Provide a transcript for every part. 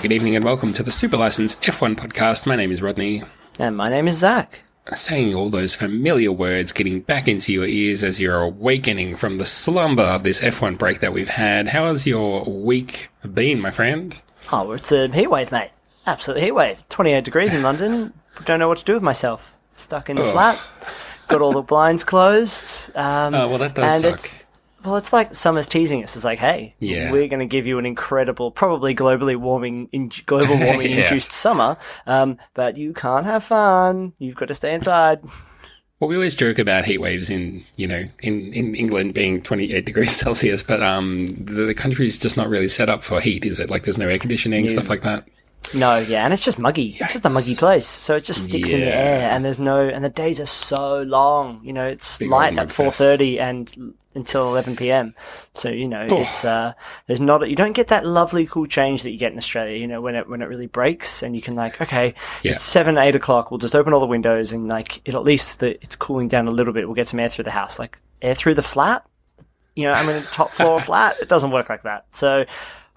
good evening, and welcome to the Super License F1 podcast. My name is Rodney. And my name is Zach. Saying all those familiar words getting back into your ears as you're awakening from the slumber of this F1 break that we've had. How has your week been, my friend? Oh, it's a heatwave, mate. Absolute heatwave. 28 degrees in London. Don't know what to do with myself. Stuck in the flat. Got all the blinds closed. Well, that does suck. It's like summer's teasing us. It's like, hey, we're going to give you an incredible, probably global warming induced summer, but you can't have fun. You've got to stay inside. Well, we always joke about heat waves in England being 28 degrees Celsius, but the country's just not really set up for heat, is it? Like, there's no air conditioning, stuff like that. No, yeah, and it's just muggy. Yikes. It's just a muggy place, so it just sticks in the air, and and the days are so long. You know, it's light at 4:30 and until 11 p.m. So it's you don't get that lovely cool change that you get in Australia. You know, when it really breaks, and you can it's 7, 8 o'clock. We'll just open all the windows, and at least it's cooling down a little bit. We'll get some air through the house, like air through the flat. I'm in a top floor flat. It doesn't work like that. So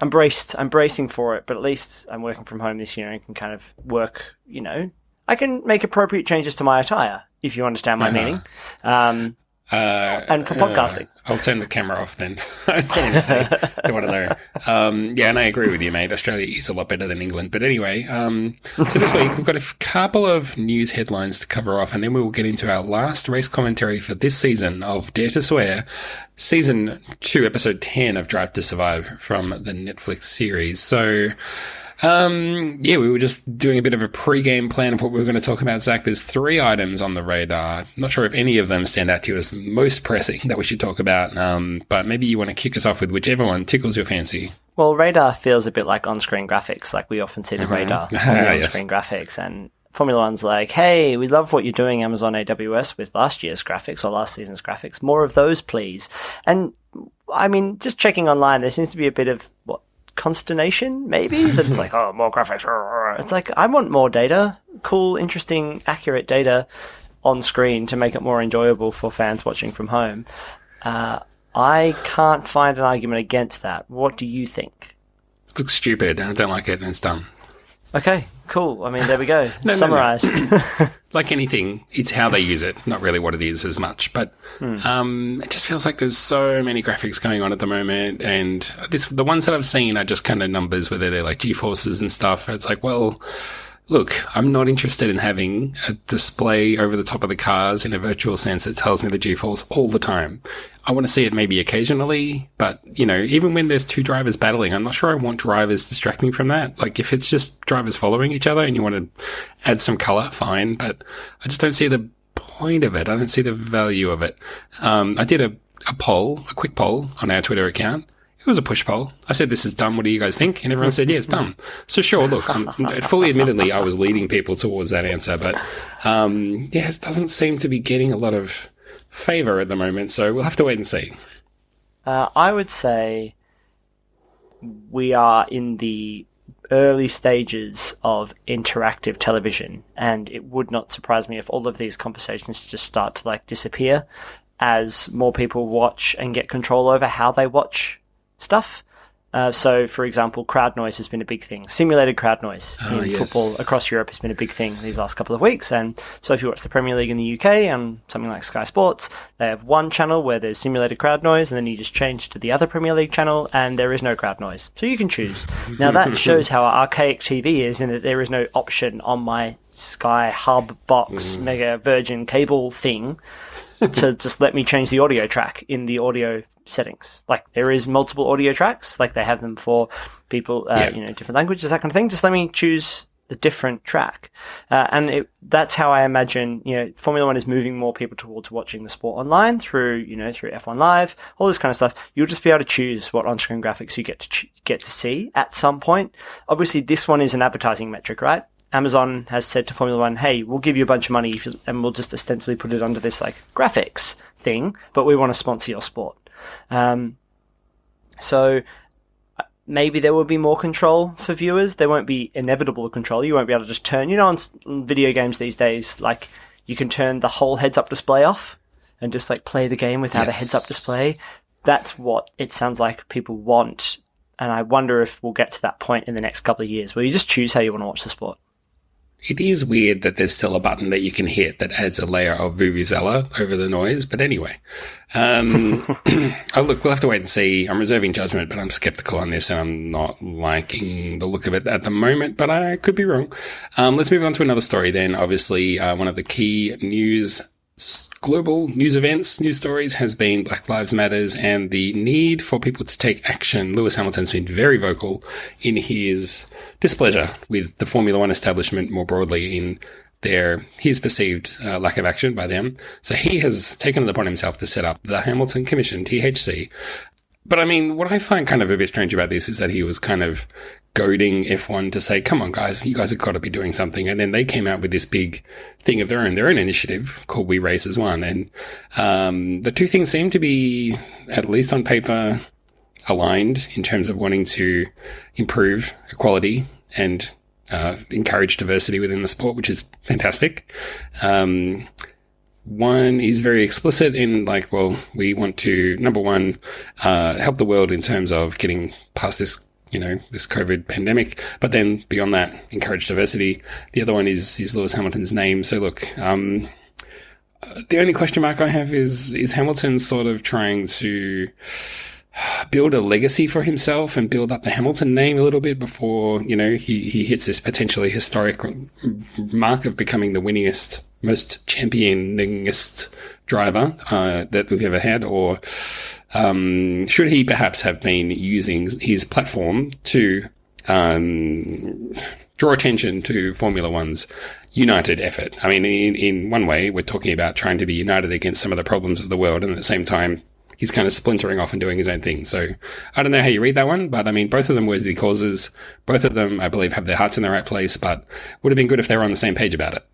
I'm bracing for it, but at least I'm working from home this year and can kind of work, I can make appropriate changes to my attire, if you understand my meaning. And for podcasting. I'll turn the camera off then. Don't want to know. And I agree with you, mate. Australia is a lot better than England. But anyway, so this week we've got a couple of news headlines to cover off, and then we will get into our last race commentary for this season of Dare to Swear, Season 2, Episode 10 of Drive to Survive from the Netflix series. So we were just doing a bit of a pre-game plan of what we were going to talk about, Zach. There's 3 items on the radar. Not sure if any of them stand out to you as most pressing that we should talk about, but maybe you want to kick us off with whichever one tickles your fancy. Well, radar feels a bit like on-screen graphics. Like, we often see the radar on the on-screen graphics, and Formula One's like, hey, we love what you're doing, Amazon AWS, with last year's graphics or last season's graphics. More of those, please. And, I mean, just checking online, there seems to be a bit of, consternation, maybe? That it's like, oh, more graphics. It's like, I want more data. Cool, interesting, accurate data on screen to make it more enjoyable for fans watching from home. I can't find an argument against that. What do you think? Looks stupid, and I don't like it, and it's dumb. Okay, cool. I mean, there we go. Summarized. No. Like anything, it's how they use it, not really what it is as much. But it just feels like there's so many graphics going on at the moment, and the ones that I've seen are just kind of numbers, whether they're like G-forces and stuff. It's like, well, look, I'm not interested in having a display over the top of the cars in a virtual sense that tells me the G-force all the time. I want to see it maybe occasionally, but, even when there's 2 drivers battling, I'm not sure I want drivers distracting from that. Like, if it's just drivers following each other and you want to add some color, fine, but I just don't see the point of it. I don't see the value of it. I did a quick poll on our Twitter account. It was a push poll. I said, this is dumb. What do you guys think? And everyone said, yeah, it's dumb. So sure, look, fully admittedly, I was leading people towards that answer, but, it doesn't seem to be getting a lot of favor at the moment, so we'll have to wait and see. I would say we are in the early stages of interactive television, and it would not surprise me if all of these conversations just start to disappear as more people watch and get control over how they watch stuff. So, for example, crowd noise has been a big thing. Simulated crowd noise in football across Europe has been a big thing these last couple of weeks. And so if you watch the Premier League in the UK on something like Sky Sports, they have one channel where there's simulated crowd noise, and then you just change to the other Premier League channel and there is no crowd noise. So you can choose. Now, that shows how archaic TV is, in that there is no option on my Sky Hub box Mega Virgin cable thing to just let me change the audio track in the audio settings. Like, there is multiple audio tracks, like they have them for people, different languages, that kind of thing. Just let me choose the different track. That's how I imagine, Formula One is moving more people towards watching the sport online through F1 Live, all this kind of stuff. You'll just be able to choose what on-screen graphics you get to see at some point. Obviously, this one is an advertising metric, right? Amazon has said to Formula One, hey, we'll give you a bunch of money and we'll just ostensibly put it under this graphics thing, but we want to sponsor your sport. So maybe there will be more control for viewers. There won't be inevitable control. You won't be able to just turn, on video games these days, you can turn the whole heads-up display off and just play the game without a heads-up display. That's what it sounds like people want And I wonder if we'll get to that point in the next couple of years where you just choose how you want to watch the sport. It is weird that there's still a button that you can hit that adds a layer of vuvuzela over the noise. But anyway, oh, look, we'll have to wait and see. I'm reserving judgment, but I'm skeptical on this and I'm not liking the look of it at the moment, but I could be wrong. Let's move on to another story then. Obviously, one of the key global news events, news stories has been Black Lives Matters and the need for people to take action. Lewis Hamilton's been very vocal in his displeasure with the Formula One establishment more broadly in his perceived lack of action by them. So he has taken it upon himself to set up the Hamilton Commission, THC. But I mean, what I find kind of a bit strange about this is that he was kind of goading F1 to say, come on guys, you guys have got to be doing something. And then they came out with this big thing of their own initiative called We Race as One. And the two things seem to be, at least on paper, aligned in terms of wanting to improve equality and encourage diversity within the sport, which is fantastic. One is very explicit in like, well, we want to, number one, help the world in terms of getting past this, this COVID pandemic. But then beyond that, encourage diversity. The other one is Lewis Hamilton's name. So look, the only question mark I have is Hamilton sort of trying to build a legacy for himself and build up the Hamilton name a little bit before, he hits this potentially historic mark of becoming the winningest, most championingest driver that we've ever had? Or should he perhaps have been using his platform to draw attention to Formula One's united effort? I mean, in one way, we're talking about trying to be united against some of the problems of the world, and at the same time, he's kind of splintering off and doing his own thing. So I don't know how you read that one, but I mean, both of them worthy causes. Both of them, I believe, have their hearts in the right place, but would have been good if they were on the same page about it.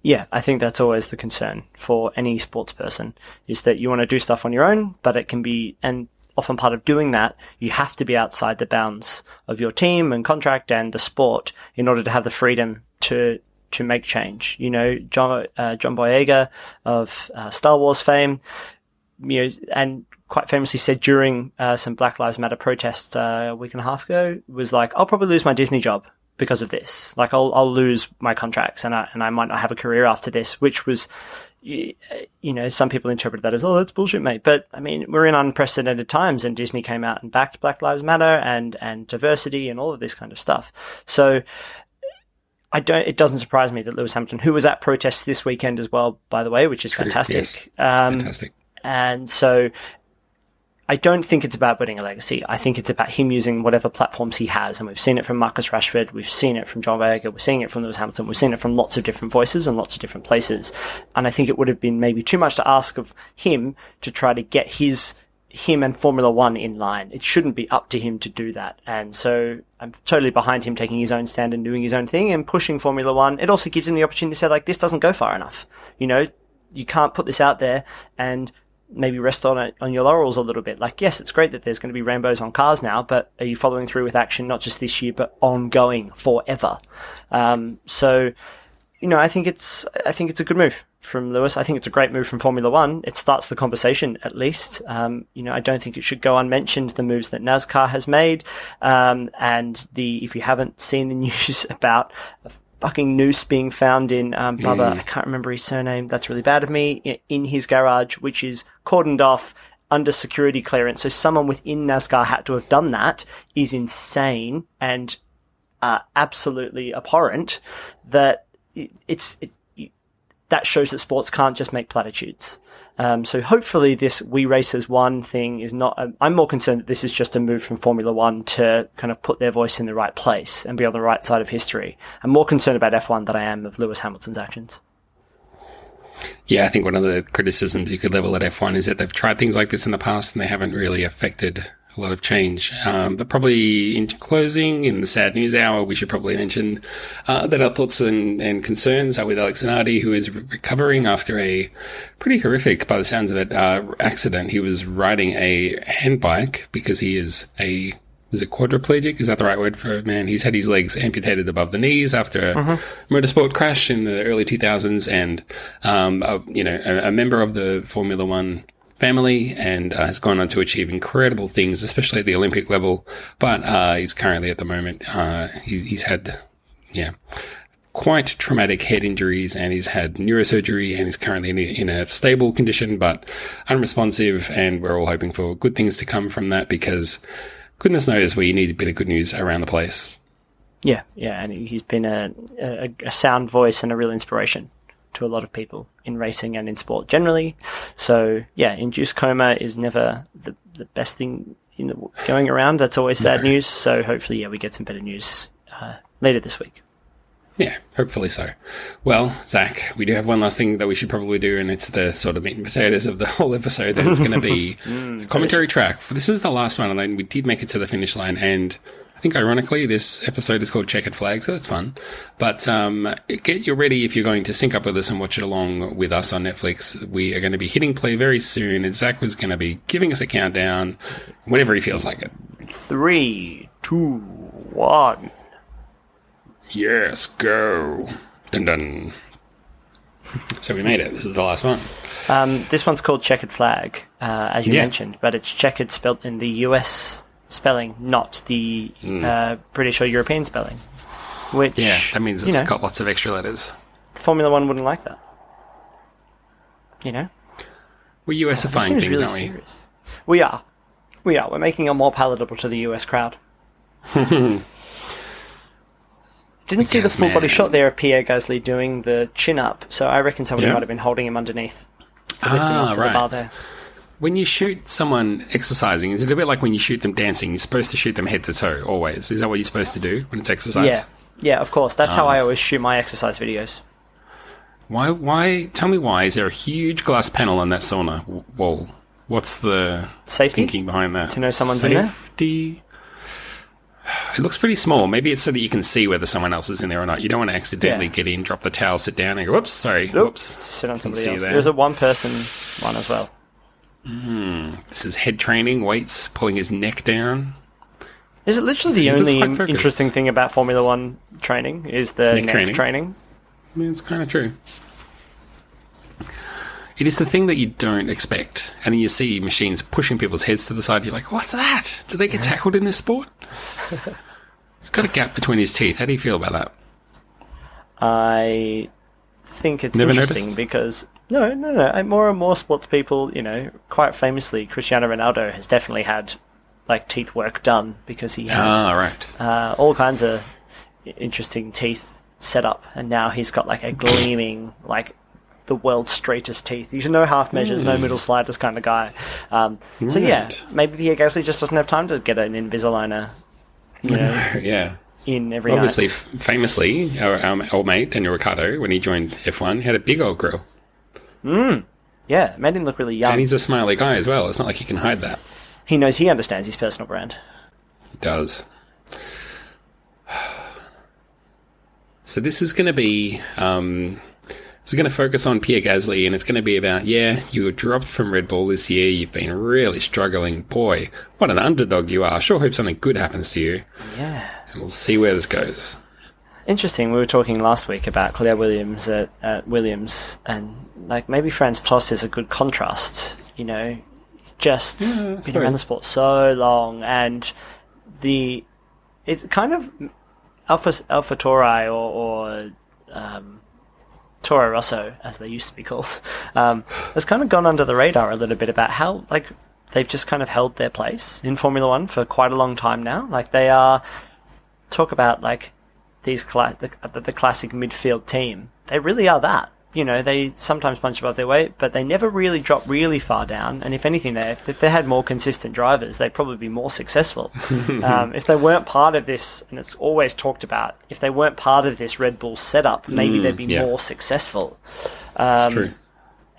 Yeah, I think that's always the concern for any sports person, is that you want to do stuff on your own, but it can be, and often part of doing that, you have to be outside the bounds of your team and contract and the sport in order to have the freedom to make change. John Boyega of Star Wars fame, and quite famously said during some Black Lives Matter protests a week and a half ago, was like, I'll probably lose my Disney job because of this. Like, I'll lose my contracts and I might not have a career after this, which was, some people interpret that as, oh, that's bullshit, mate. But I mean, we're in unprecedented times, and Disney came out and backed Black Lives Matter and diversity and all of this kind of stuff. So it doesn't surprise me that Lewis Hamilton, who was at protests this weekend as well, by the way, which is fantastic. Yes. Fantastic. And so I don't think it's about building a legacy. I think it's about him using whatever platforms he has. And we've seen it from Marcus Rashford. We've seen it from John Boyega. We're seeing it from Lewis Hamilton. We've seen it from lots of different voices and lots of different places. And I think it would have been maybe too much to ask of him to try to get him and Formula One in line. It shouldn't be up to him to do that. And so I'm totally behind him taking his own stand and doing his own thing and pushing Formula One. It also gives him the opportunity to say, like, this doesn't go far enough. You can't put this out there and maybe rest on your laurels a little bit. Like, yes, it's great that there's going to be rainbows on cars now, but are you following through with action, not just this year, but ongoing forever? So, I think it's a good move from Lewis. I think it's a great move from Formula One. It starts the conversation, at least. I don't think it should go unmentioned, the moves that NASCAR has made. If you haven't seen the news about fucking noose being found in Bubba, I can't remember his surname, that's really bad of me, in his garage, which is cordoned off under security clearance. So someone within NASCAR had to have done that, is insane and absolutely abhorrent. That that shows that sports can't just make platitudes. So hopefully this We Race as One thing is not, I'm more concerned that this is just a move from Formula One to kind of put their voice in the right place and be on the right side of history. I'm more concerned about F1 than I am of Lewis Hamilton's actions. Yeah, I think one of the criticisms you could level at F1 is that they've tried things like this in the past and they haven't really affected a lot of change. But probably in closing, in the sad news hour, we should probably mention that our thoughts and concerns are with Alex Zanardi, who is recovering after a pretty horrific, by the sounds of it, accident. He was riding a handbike because he is a quadriplegic? Is that the right word for a man? He's had his legs amputated above the knees after a motorsport crash in the early 2000s, and a member of the Formula One family and has gone on to achieve incredible things, especially at the Olympic level. But he's currently at the moment, he's had, quite traumatic head injuries, and he's had neurosurgery, and he's currently in a stable condition but unresponsive, and we're all hoping for good things to come from that, because goodness knows we need a bit of good news around the place. Yeah, and he's been a sound voice and a real inspiration to a lot of people in racing and in sport generally. So, induced coma is never the best thing going around. That's always sad news. So hopefully, we get some better news later this week. Yeah, hopefully so. Well, Zach, we do have one last thing that we should probably do, and it's the sort of meat and potatoes of the whole episode. And it's going to be a commentary track. This is the last one, and then we did make it to the finish line. And I think, ironically, this episode is called Checkered Flag, so that's fun. But get you ready if you're going to sync up with us and watch it along with us on Netflix. We are going to be hitting play very soon, and Zach was going to be giving us a countdown whenever he feels like it. 3, 2, 1. Yes, go. Dun dun. So we made it. This is the last one. This one's called Checkered Flag, as you mentioned, but it's checkered spelled in the US spelling, not the British or European spelling. Which, that means it's got lots of extra letters. Formula One wouldn't like that. We're USifying things, really aren't we? Serious. We are. We're making it more palatable to the US crowd. Didn't see the full body shot there of Pierre Gasly doing the chin up, so I reckon somebody might have been holding him underneath. So lifting him onto the bar there. When you shoot someone exercising, is it a bit like when you shoot them dancing? You're supposed to shoot them head to toe, always. Is that what you're supposed to do when it's exercise? Yeah, of course. That's how I always shoot my exercise videos. Why? Tell me why. Is there a huge glass panel on that sauna wall? What's the thinking behind that? To know someone's in there? Safety? It looks pretty small. Maybe it's so that you can see whether someone else is in there or not. You don't want to accidentally get in, drop the towel, sit down, and go, whoops, sorry. Whoops. Sit on somebody else. There's a one-person one as well. This is head training, weights, pulling his neck down. Is it literally the only interesting thing about Formula One training is the neck training? I mean, it's kind of true. It is the thing that you don't expect. And then you see machines pushing people's heads to the side. You're like, what's that? Do they get tackled in this sport? He's got a gap between his teeth. How do you feel about that? I think it's interesting because... No. More and more sports people, quite famously, Cristiano Ronaldo has definitely had, teeth work done because he had all kinds of interesting teeth set up. And now he's got, a gleaming, the world's straightest teeth. He's no half measures, no middle sliders kind of guy. So maybe Pierre Gasly just doesn't have time to get an Invisaligner, in every Obviously, famously, our old mate, Daniel Ricciardo, when he joined F1, had a big old grill. Yeah, it made him look really young. And he's a smiley guy as well. It's not like he can hide that. He knows he understands his personal brand. He does. So this is going to be... It's going to focus on Pierre Gasly, and it's going to be about, you were dropped from Red Bull this year, you've been really struggling. Boy, what an underdog you are. Sure hope something good happens to you. Yeah. And we'll see where this goes. Interesting, we were talking last week about Claire Williams at Williams, and maybe Franz Tost is a good contrast, just been around the sport so long, and it's kind of Alpha Tauri or Toro Rosso, as they used to be called, has kind of gone under the radar a little bit about how, they've just kind of held their place in Formula One for quite a long time now. They are, talk about, these the classic midfield team. They really are that. They sometimes punch above their weight, but they never really drop really far down. And if anything, if they had more consistent drivers, they'd probably be more successful. If they weren't part of this, and it's always talked about, if they weren't part of this Red Bull setup, maybe they'd be more successful. It's true.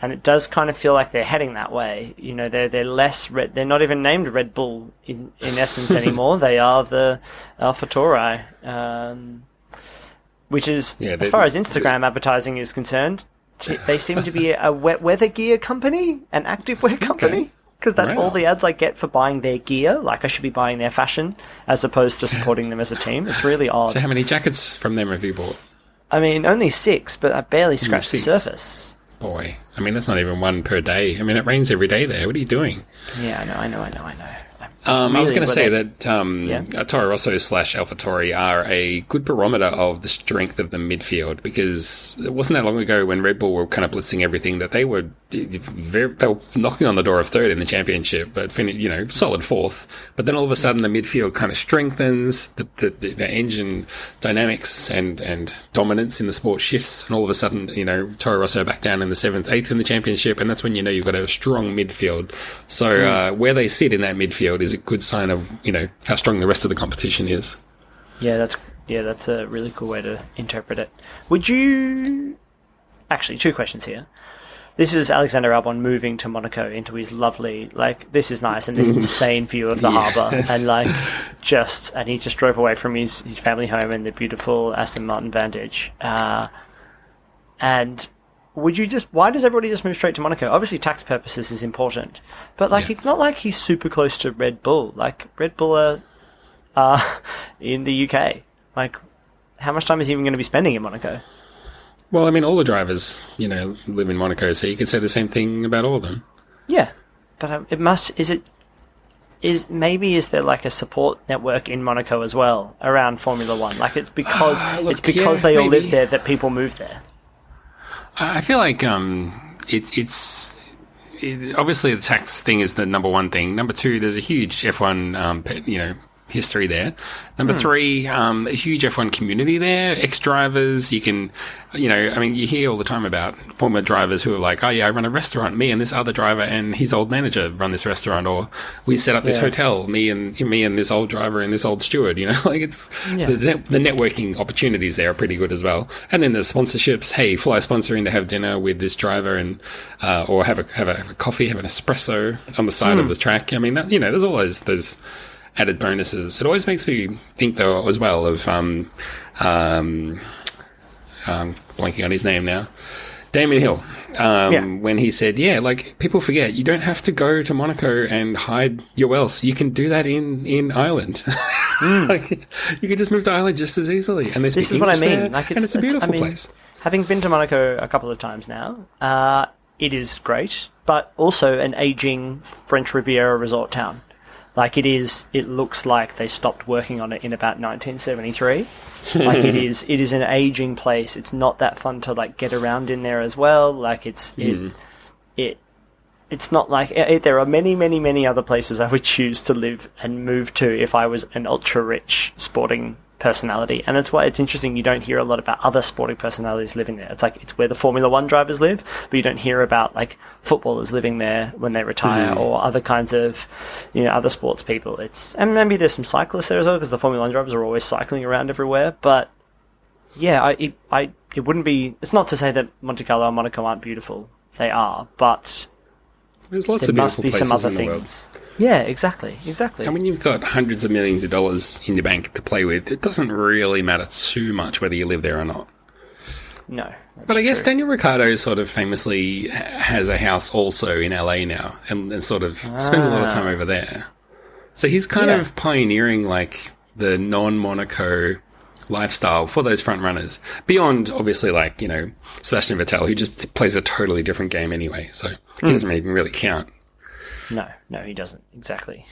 And it does kind of feel like they're heading that way. They're less they're not even named Red Bull in essence anymore. They are the Alpha Tauri. Which is, as far as Instagram advertising is concerned, they seem to be a wet weather gear company, an activewear company, because that's all the ads I get for buying their gear. I should be buying their fashion as opposed to supporting them as a team. It's really odd. So how many jackets from them have you bought? I mean, only 6, but I barely scratched the surface. boy. I mean, that's not even one per day. I mean, it rains every day there. What are you doing? Yeah, I know. I was going to say that Yeah? Toro Rosso / AlphaTauri are a good barometer of the strength of the midfield, because it wasn't that long ago when Red Bull were kind of blitzing everything that they were knocking on the door of third in the championship, but solid fourth. But then all of a sudden the midfield kind of strengthens, the engine dynamics and dominance in the sport shifts, and all of a sudden Toro Rosso back down in the 7th, 8th in the championship, and that's when you've got a strong midfield. So where they sit in that midfield is a good sign of how strong the rest of the competition is. That's a really cool way to interpret it. Would you actually, 2 questions here. This is Alexander Albon moving to Monaco into his lovely, this is nice, and this insane view of the harbour, and he just drove away from his family home in the beautiful Aston Martin Vantage. And why does everybody just move straight to Monaco? Obviously, tax purposes is important, but it's not like he's super close to Red Bull. Red Bull are in the UK. How much time is he even going to be spending in Monaco? Well, I mean, all the drivers, live in Monaco, so you can say the same thing about all of them. Yeah, but is there a support network in Monaco as well around Formula One? It's because they all live there that people move there. I feel like it's obviously the tax thing is the number one thing. Number 2, there's a huge F1 history there. Number 3, a huge F1 community there. Ex-drivers, you can, you hear all the time about former drivers who are like, oh yeah, I run a restaurant. Me and this other driver and his old manager run this restaurant, or we set up this hotel. Me and this old driver and this old steward. The networking opportunities there are pretty good as well. And then there's sponsorships. Hey, fly sponsor in to have dinner with this driver and or have a coffee, have an espresso on the side of the track. I mean, there's all those added bonuses. It always makes me think, though, as well, of blanking on his name now, Damien Hill, when he said, people forget, you don't have to go to Monaco and hide your wealth. You can do that in Ireland. You can just move to Ireland just as easily. And this is what I mean. And it's a beautiful place. Having been to Monaco a couple of times now, it is great, but also an aging French Riviera resort town. It looks like they stopped working on it in about 1973. It is an aging place. It's not that fun to get around in there as well. It's not there are many, many, many other places I would choose to live and move to if I was an ultra rich sporting personality. And that's why it's interesting you don't hear a lot about other sporting personalities living there. It's where the Formula One drivers live, but you don't hear about footballers living there when they retire or other kinds of other sports people. And maybe there's some cyclists there as well, because the Formula One drivers are always cycling around everywhere. But it wouldn't be, it's not to say that Monte Carlo and Monaco aren't beautiful. They are, but there's lots of beautiful places some other in the things. World. Yeah, exactly. I mean, you've got hundreds of millions of dollars in your bank to play with. It doesn't really matter too much whether you live there or not. No. But I guess Daniel Ricciardo sort of famously has a house also in LA now and sort of spends a lot of time over there. So he's kind of pioneering the non-Monaco lifestyle for those front runners. Beyond, obviously, Sebastian Vettel, who just plays a totally different game anyway. So he doesn't even really count. No, he doesn't. Exactly.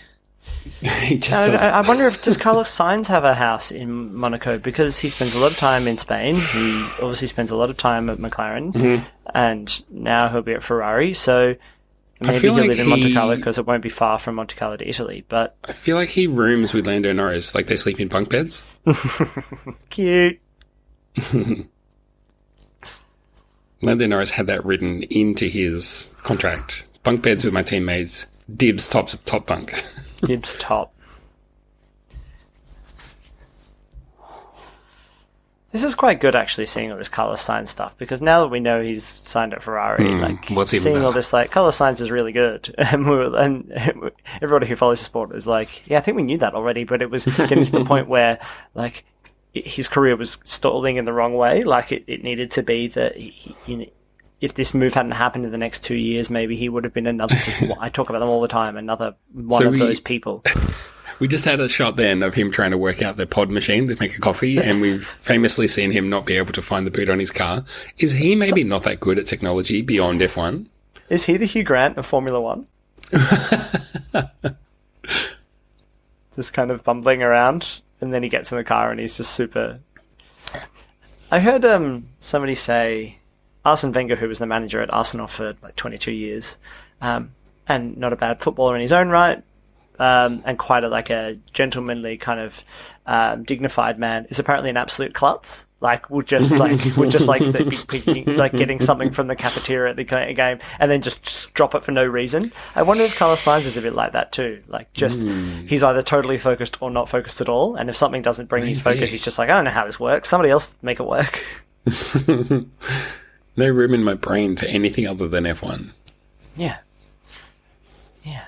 He just doesn't. I wonder does Carlos Sainz have a house in Monaco? Because he spends a lot of time in Spain. He obviously spends a lot of time at McLaren. And now he'll be at Ferrari. So maybe he'll live in Monte Carlo because it won't be far from Monte Carlo to Italy. But I feel like he rooms with Lando Norris. They sleep in bunk beds. Cute. Lando Norris had that written into his contract. Bunk beds with my teammates. Dibs top bunk. Dibs top. This is quite good, actually, seeing all this Carlos Sainz stuff, because now that we know he's signed at Ferrari, what's even seeing better? all this, Carlos Sainz is really good, and everybody who follows the sport is I think we knew that already, but it was getting to the point where, his career was stalling in the wrong way. It needed to be that if this move hadn't happened in the next 2 years, maybe he would have been another. I talk about them all the time. Another one of those people. We just had a shot then of him trying to work out the pod machine to make a coffee, and we've famously seen him not be able to find the boot on his car. Is he maybe not that good at technology beyond F1? Is he the Hugh Grant of Formula One? Just kind of bumbling around, and then he gets in the car and he's just super... I heard somebody say Arsene Wenger, who was the manager at Arsenal for like 22 years, and not a bad footballer in his own right, and quite a gentlemanly kind of dignified man, is apparently an absolute klutz. Would just getting something from the cafeteria at the game and then just drop it for no reason. I wonder if Carlos Sainz is a bit like that too. He's either totally focused or not focused at all. And if something doesn't bring his focus, he's just like, I don't know how this works. Somebody else make it work. No room in my brain for anything other than F1. Yeah. Yeah.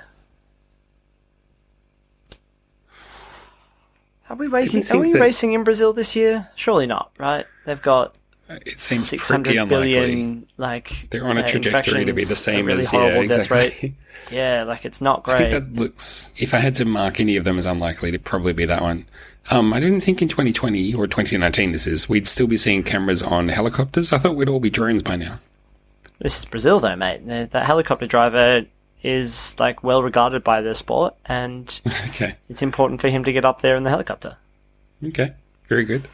Are we racing in Brazil this year? Surely not, right? They've got it seems 600 pretty billion, they're on a trajectory to be the same really as horrible death exactly. rate. Yeah, it's not great. I think that looks. If I had to mark any of them as unlikely, it'd probably be that one. I didn't think in 2020 or 2019 we'd still be seeing cameras on helicopters. I thought we'd all be drones by now. This is Brazil, though, mate. That helicopter driver is well regarded by the sport, and okay, it's important for him to get up there in the helicopter. Okay, very good.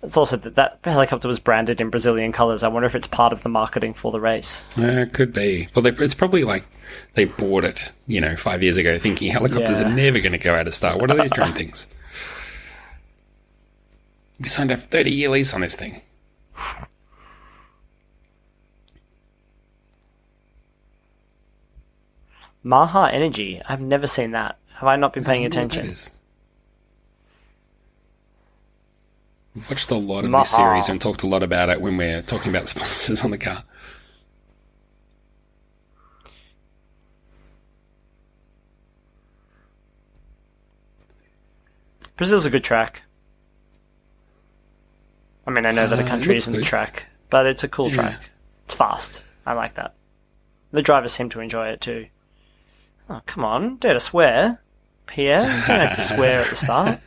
It's also that helicopter was branded in Brazilian colours. I wonder if it's part of the marketing for the race. Could be. Well, it's probably they bought it, 5 years ago, thinking helicopters are never going to go out of style. What are these drone things? We signed a 30-year lease on this thing. Maha Energy. I've never seen that. Have I not been paying attention? We've watched a lot of this series and talked a lot about it when we're talking about sponsors on the car. Brazil's a good track. I mean, I know that a country isn't a track, but it's a cool track. It's fast. I like that. The drivers seem to enjoy it too. Oh, come on. Dare to swear. Pierre, you don't have to swear at the start.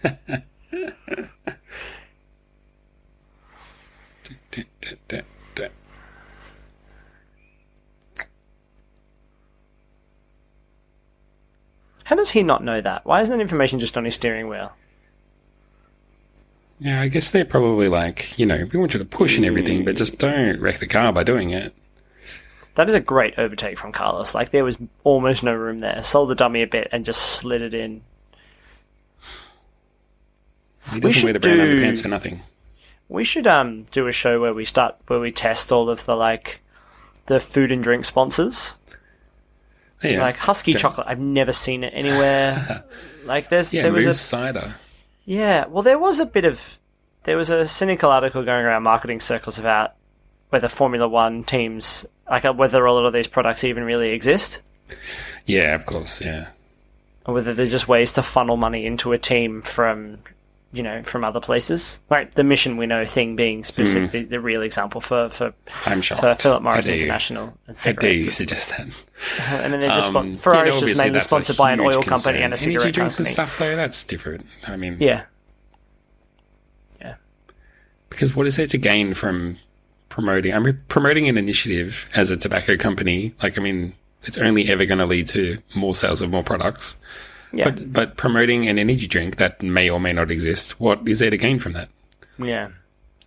How does he not know that? Why isn't that information just on his steering wheel? Yeah, I guess they're probably we want you to push and everything, but just don't wreck the car by doing it. That is a great overtake from Carlos. There was almost no room there. Sold the dummy a bit and just slid it in. He doesn't wear the brown underpants for nothing. We should do a show where we test all of the food and drink sponsors. Yeah, Husky chocolate. I've never seen it anywhere. there was Moose cider. Yeah, well, there was a cynical article going around marketing circles about whether Formula One teams, whether a lot of these products even really exist. Yeah, of course, yeah. Or whether they're just ways to funnel money into a team from other places. The Mission We Know thing being specifically the real example for Philip Morris International and cigarettes. How dare you suggest that? And then they're just Ferrari's just mainly sponsored by an oil company and a cigarette energy drinks company. And stuff, though, that's different. I mean... Yeah. Because what is there to gain from promoting an initiative as a tobacco company? It's only ever going to lead to more sales of more products. Yeah. But promoting an energy drink that may or may not exist, what is there to gain from that? Yeah,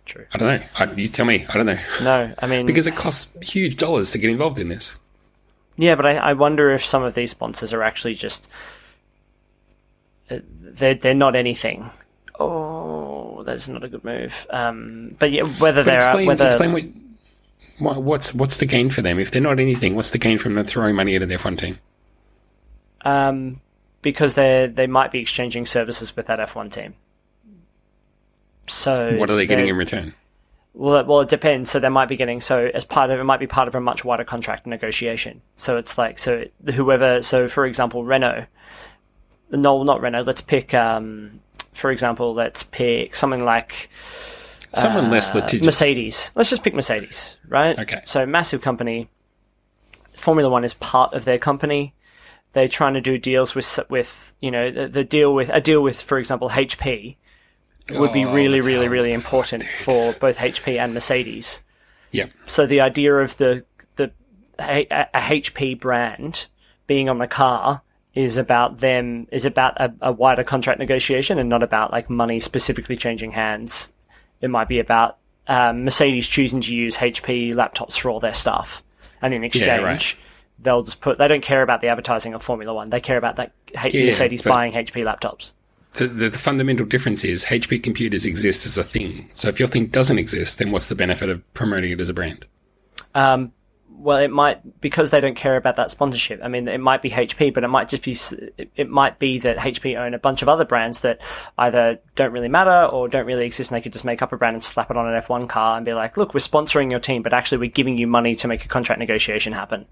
true. I don't know. You tell me. I don't know. No, because it costs huge dollars to get involved in this. Yeah, but I wonder if some of these sponsors are actually just... They're not anything. Oh, that's not a good move. But yeah, explain what's the gain for them? If they're not anything, what's the gain from them throwing money into their F1 team? Because they might be exchanging services with that F1 team. So what are they getting in return? Well, it depends. So they might be getting it might be part of a much wider contract negotiation. So it's for example, Renault. No, not Renault. Let's pick something like someone less litigious. Mercedes. Let's just pick Mercedes, right? Okay. So massive company. Formula One is part of their company. they're trying to do deals with a deal with, for example, HP would be really important for both HP and Mercedes. Yep. So the idea of a HP brand being on the car is about a wider contract negotiation and not about like money specifically changing hands. It might be about Mercedes choosing to use HP laptops for all their stuff, and in exchange, they'll just they don't care about the advertising of Formula One. They care about that Mercedes buying HP laptops. The fundamental difference is HP computers exist as a thing. So if your thing doesn't exist, then what's the benefit of promoting it as a brand? Well, it might, because they don't care about that sponsorship. I mean, it might be HP, but it might just be, it might be that HP own a bunch of other brands that either don't really matter or don't really exist, and they could just make up a brand and slap it on an F1 car and be like, look, we're sponsoring your team, but actually we're giving you money to make a contract negotiation happen.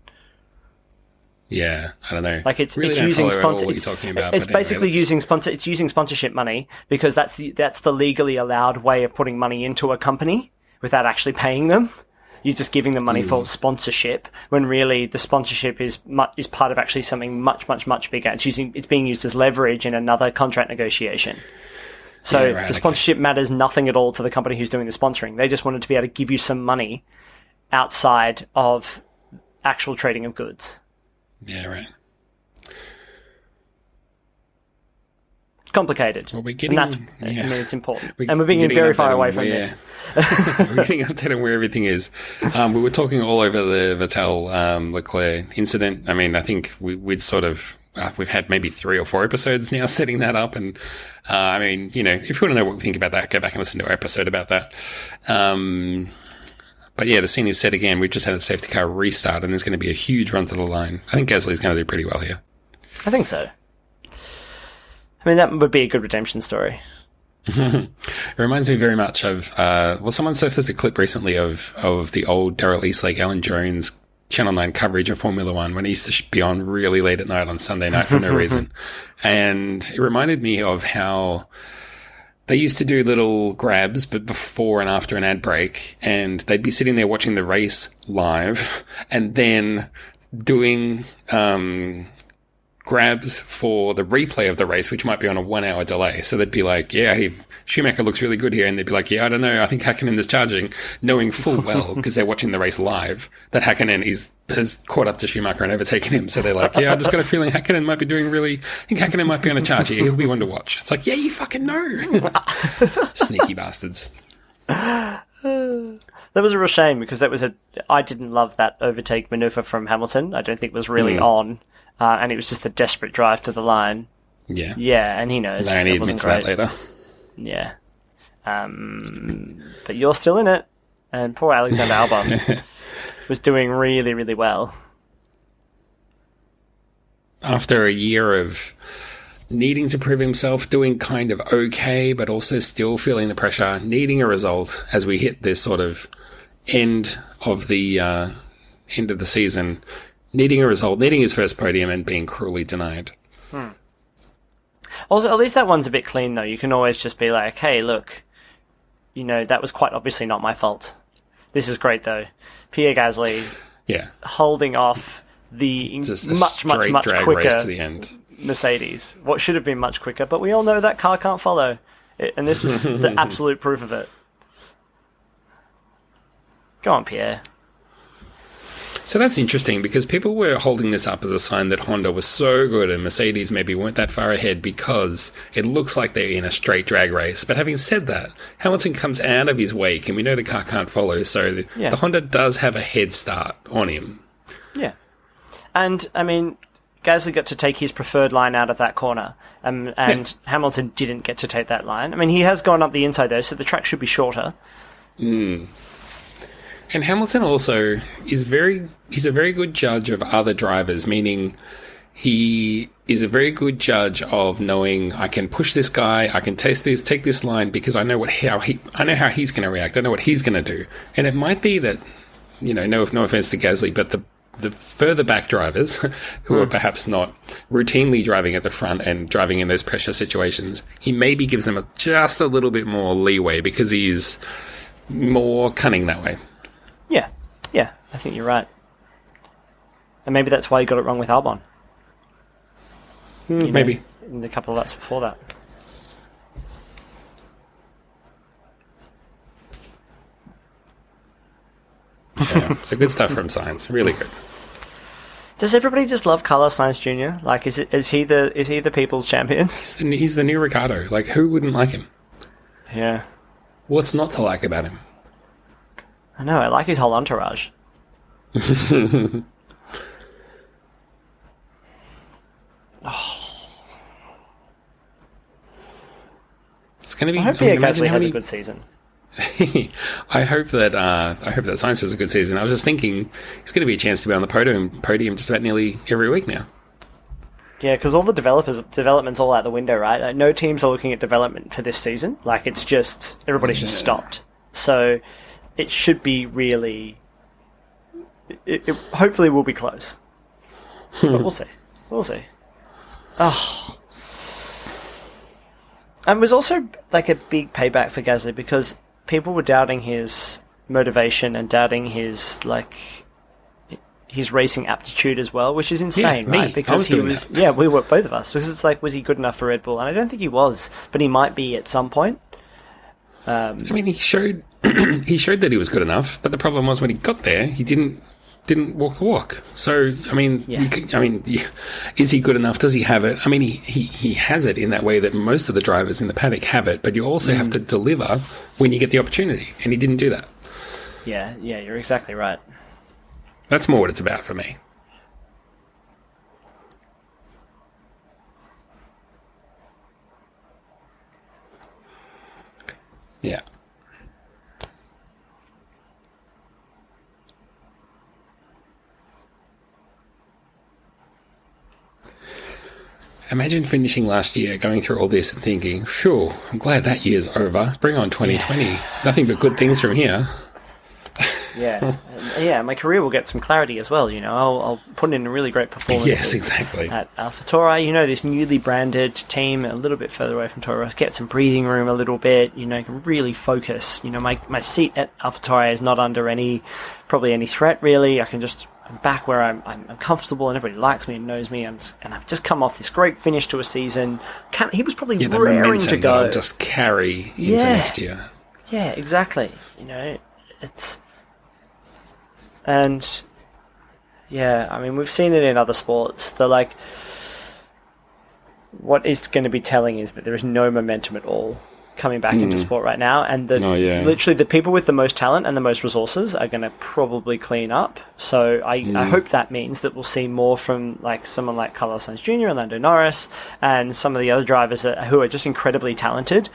Yeah, I don't know. Like it's really using what you're talking about. It's basically using sponsorship money, because that's the legally allowed way of putting money into a company without actually paying them. You're just giving them money for sponsorship, when really the sponsorship is part of actually something much bigger. It's being used as leverage in another contract negotiation. So the sponsorship matters nothing at all to the company who's doing the sponsoring. They just wanted to be able to give you some money outside of actual trading of goods. Yeah, right. Complicated. Well, we're getting, I mean, it's important. And we're being very far away from this. We're getting updated on where everything is. We were talking all over the Vettel Leclerc incident. I mean, I think we'd sort of, we've had maybe 3 or 4 episodes now setting that up. And, I mean, if you want to know what we think about that, go back and listen to our episode about that. But yeah, the scene is set again. We've just had a safety car restart, and there's going to be a huge run to the line. I think Gasly's going to do pretty well here. I think so. I mean, that would be a good redemption story. It reminds me very much of, someone surfaced a clip recently of the old Darrell Eastlake, Alan Jones Channel 9 coverage of Formula One when he used to be on really late at night on Sunday night for no reason. And it reminded me of how they used to do little grabs, but before and after an ad break, and they'd be sitting there watching the race live and then doing grabs for the replay of the race, which might be on a 1-hour delay. So they'd be like, Schumacher looks really good here. And they'd be like, I don't know, I think Häkkinen is charging, knowing full well, because they're watching the race live, that Häkkinen has caught up to Schumacher and overtaken him. So they're like, I just got a feeling Häkkinen might be doing I think Häkkinen might be on a charge here. He'll be one to watch. It's like, you fucking know. Sneaky bastards. That was a real shame, because I didn't love that overtake maneuver from Hamilton. I don't think it was really on. And it was just a desperate drive to the line. Yeah. Yeah, and he knows. And he admits that later. Yeah. But you're still in it. And poor Alexander Albon was doing really, really well. After a year of needing to prove himself, doing kind of okay, but also still feeling the pressure, needing a result as we hit this sort of end of the season, needing a result, needing his first podium, and being cruelly denied. Also, at least that one's a bit clean, though. You can always just be like, hey, look, that was quite obviously not my fault. This is great, though. Pierre Gasly holding off the much quicker race to the end. Mercedes. What should have been much quicker, but we all know that car can't follow. And this was the absolute proof of it. Go on, Pierre. So that's interesting, because people were holding this up as a sign that Honda was so good and Mercedes maybe weren't that far ahead, because it looks like they're in a straight drag race. But having said that, Hamilton comes out of his wake and we know the car can't follow, so the Honda does have a head start on him. Yeah. And, I mean, Gasly got to take his preferred line out of that corner, and Hamilton didn't get to take that line. I mean, he has gone up the inside, though, so the track should be shorter. And Hamilton also he's a very good judge of other drivers, meaning he is a very good judge of knowing, I can push this guy, I can take this line, because I know how he's going to react, I know what he's going to do. And it might be that, no offense to Gasly, but the further back drivers who are perhaps not routinely driving at the front and driving in those pressure situations, he maybe gives them just a little bit more leeway because he's more cunning that way. Yeah, I think you're right. And maybe that's why you got it wrong with Albon. Maybe. In the couple of laps before that. Yeah, so good stuff from Sainz. Really good. Does everybody just love Carlos Sainz Jr.? Like, is he the people's champion? He's the new Ricardo. Like, who wouldn't like him? Yeah. What's not to like about him? I know, I like his whole entourage. It's going to be. I hope Pierre Gasly has a good season. I hope that Sainz has a good season. I was just thinking, it's going to be a chance to be on the podium just about nearly every week now. Yeah, because all the development's all out the window, right? Like, no teams are looking at development for this season. Like, it's just everybody's just stopped. So it should be really. It hopefully will be close, but we'll see. We'll see. Oh. And it was also like a big payback for Gasly because people were doubting his motivation and doubting his racing aptitude as well, which is insane, right? Because he was we were both of us, because it's like, was he good enough for Red Bull? And I don't think he was, but he might be at some point. I mean, he showed that he was good enough, but the problem was when he got there, he didn't walk the walk. So, I mean, is he good enough? Does he have it? I mean, he has it in that way that most of the drivers in the paddock have it, but you also have to deliver when you get the opportunity, and he didn't do that. Yeah, you're exactly right. That's more what it's about for me. Yeah. Imagine finishing last year, going through all this and thinking, phew, I'm glad that year's over. Bring on 2020. Yeah. Nothing but good things from here. Yeah, my career will get some clarity as well, I'll put in a really great performance. Yes, exactly. At AlphaTauri, this newly branded team, a little bit further away from Toro Rosso, get some breathing room a little bit, can really focus. My seat at AlphaTauri is not under probably any threat, really. I'm back where I'm comfortable and everybody likes me and knows me, and I've just come off this great finish to a season. He was probably raring to go. That'll just carry into next year. Yeah, exactly. It's... And, I mean, we've seen it in other sports. What is going to be telling is that there is no momentum at all coming back into sport right now, and literally the people with the most talent and the most resources are going to probably clean up. So I hope that means that we'll see more from someone like Carlos Sainz Jr. and Lando Norris and some of the other drivers who are just incredibly talented,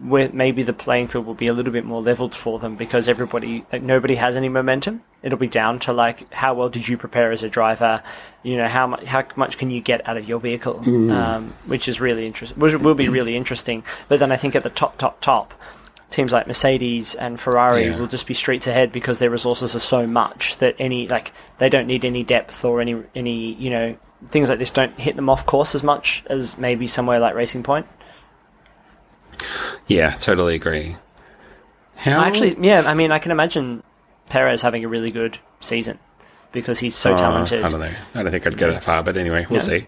where maybe the playing field will be a little bit more leveled for them, because nobody has any momentum. It'll be down to how well did you prepare as a driver, how much can you get out of your vehicle, which is really interesting, which will be really interesting. But then I think at the top, teams like Mercedes and Ferrari will just be streets ahead, because their resources are so much that they don't need any depth or any things like this don't hit them off course as much as maybe somewhere like Racing Point. Yeah, totally agree. I can imagine Perez having a really good season because he's so talented. I don't know. I don't think I'd go that far, but anyway, we'll see.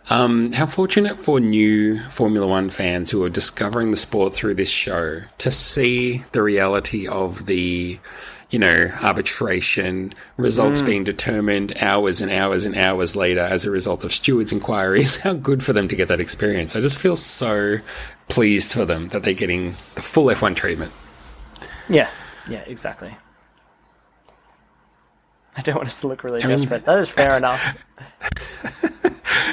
How fortunate for new Formula One fans who are discovering the sport through this show to see the reality of the, arbitration, results being determined hours and hours and hours later as a result of stewards' inquiries. How good for them to get that experience. I just feel so pleased for them that they're getting the full F1 treatment. Yeah, exactly. I don't want us to look really desperate. That is fair enough.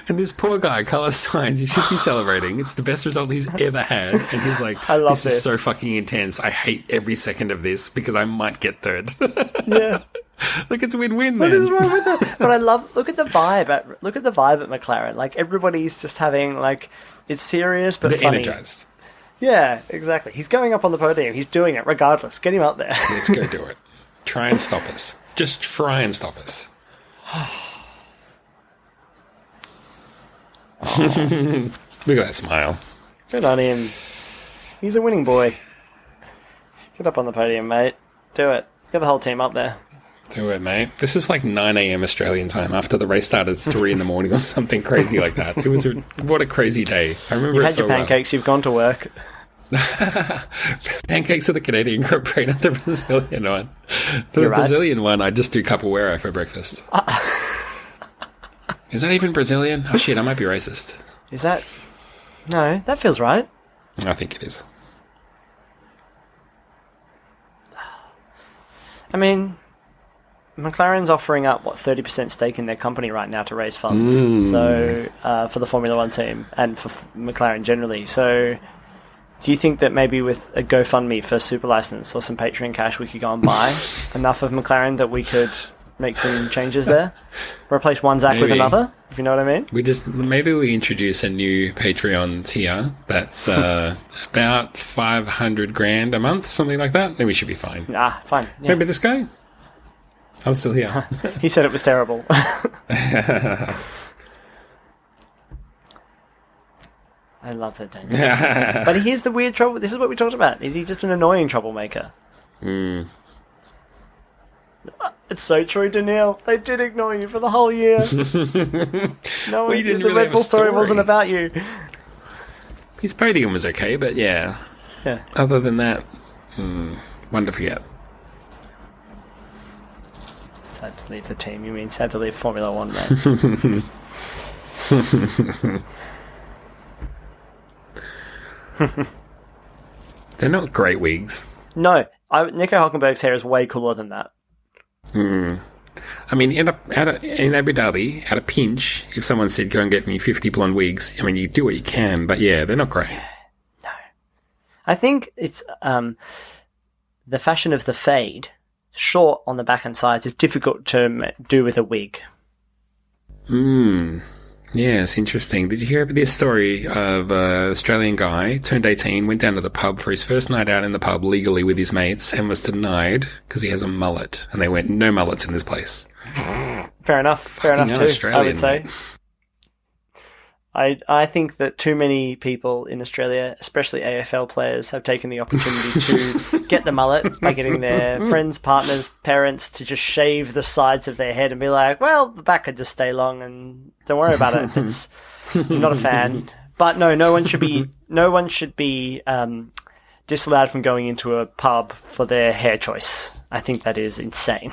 And this poor guy, Carlos Sainz, he should be celebrating. It's the best result he's ever had. And he's like, this is so fucking intense. I hate every second of this because I might get third. Yeah. Look, it's a win-win, man. What is wrong with that? But I look at the vibe at McLaren. Everybody's just having, it's serious but they're funny. Energized. Yeah, exactly. He's going up on the podium. He's doing it regardless. Get him up there. Let's go do it. Try and stop us. Just try and stop us. Look at that smile. Good on him. He's a winning boy. Get up on the podium, mate. Do it. Get the whole team up there. Do it, mate. This is like 9 a.m. Australian time after the race started at 3 in the morning or something crazy like that. It was what a crazy day. I remember You've it had so your pancakes, you've gone to work. Pancakes are the Canadian Grand Prix, not the Brazilian one. For You're the right. Brazilian one, I just do capoeira for breakfast. Is that even Brazilian? Oh shit, I might be racist. Is that... No, that feels right. I think it is. I mean, McLaren's offering up, 30% stake in their company right now to raise funds. So, for the Formula One team and for McLaren generally. So, do you think that maybe with a GoFundMe for super license or some Patreon cash, we could go and buy enough of McLaren that we could make some changes there? Replace one Zach with another, if you know what I mean? Maybe we introduce a new Patreon tier that's about 500 grand a month, something like that. Then we should be fine. Fine. Yeah. Remember this guy? I'm still here. He said it was terrible. I love that Daniel. But here's the weird trouble. This is what we talked about. Is he just an annoying troublemaker? It's so true, Daniil. They did ignore you for the whole year. No, the Red Bull story wasn't about you. His podium was okay, but yeah. Other than that, one to forget. Sad to leave the team. You mean sad to leave Formula One, man? They're not great wigs. No, Nico Hulkenberg's hair is way cooler than that. I mean, in Abu Dhabi, at a pinch, if someone said, go and get me 50 blonde wigs, I mean, you do what you can, but yeah, they're not great. No. I think it's the fashion of the fade, short on the back and sides, is difficult to do with a wig. Yeah, it's interesting. Did you hear about this story of an Australian guy, turned 18, went down to the pub for his first night out in the pub legally with his mates and was denied because he has a mullet. And they went, no mullets in this place. Fair enough too, I would say. Mate. I think that too many people in Australia, especially AFL players, have taken the opportunity to get the mullet by getting their friends, partners, parents to just shave the sides of their head and be like, well, the back could just stay long and don't worry about it. It's you're not a fan. But no one should be disallowed from going into a pub for their hair choice. I think that is insane.